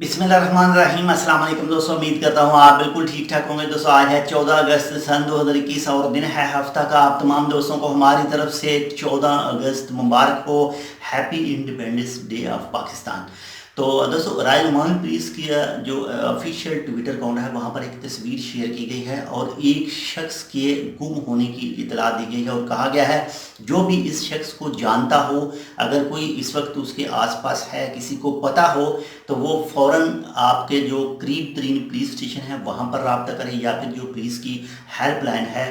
बिस्मिल्लाहिर्रहमानिर्रहीम। अस्सलाम वालेकुम दोस्तों, उम्मीद करता हूँ आप बिल्कुल ठीक ठाक होंगे। दोस्तों आज है 14 अगस्त सन 2021 और दिन है हफ्ता का। आप तमाम दोस्तों को हमारी तरफ से 14 अगस्त मुबारक हो। Happy independence day of Pakistan. तो दोस्तों राय ओमान पुलिस की जो ऑफिशियल ट्विटर अकाउंट है वहाँ पर एक तस्वीर शेयर की गई है और एक शख्स के गुम होने की इतला दी गई है और कहा गया है जो भी इस शख्स को जानता हो, अगर कोई इस वक्त उसके आसपास है, किसी को पता हो, तो वो फ़ौरन आपके जो करीब तरीन पुलिस स्टेशन है वहाँ पर रब्ता करें या फिर जो पुलिस की हेल्पलाइन है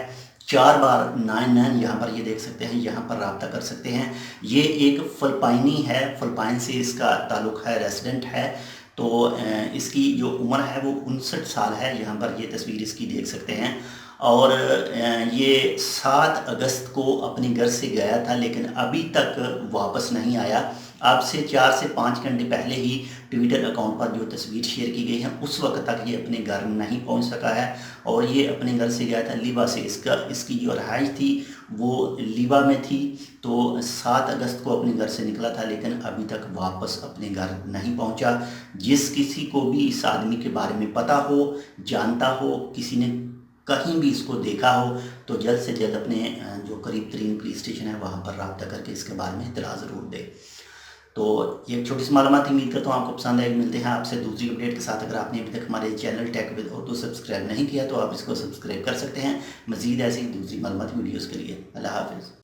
4/99, यहाँ पर ये देख सकते हैं, यहाँ पर रब्ता कर सकते हैं। ये एक फ़िलिपाइनी है, फ़िलिपाइन से इसका ताल्लुक़ है, रेसिडेंट है। तो इसकी जो उम्र है वो 59 साल है। यहाँ पर ये तस्वीर इसकी देख सकते हैं। और ये 7 अगस्त को अपने घर से गया था लेकिन अभी तक वापस नहीं आया। अब से 4 से 5 घंटे पहले ही ट्विटर अकाउंट पर जो तस्वीर शेयर की गई है उस वक्त तक ये अपने घर नहीं पहुंच सका है। और ये अपने घर से गया था लीवा से, इसकी जो रहाइश थी वो लीवा में थी। तो 7 अगस्त को अपने घर से निकला था लेकिन अभी तक वापस अपने घर नहीं पहुंचा। जिस किसी को भी इस आदमी के बारे में पता हो, जानता हो, किसी ने कहीं भी इसको देखा हो, तो जल्द से जल्द अपने जो करीब तरीन पुलिस स्टेशन है वहाँ पर रब्ता करके इसके बारे में इत्तला ज़रूर दे। तो ये एक छोटी सी मालूमात थी, उम्मीद करता हूँ आपको पसंद आएगी। मिलते हैं आपसे दूसरी अपडेट के साथ। अगर आपने अभी तक हमारे channel tech with Urdu subscribe नहीं किया तो आप इसको सब्सक्राइब कर सकते हैं मज़ीद ऐसी दूसरी मालूमाती वीडियोज़ के लिए। अल्लाह हाफ़िज़।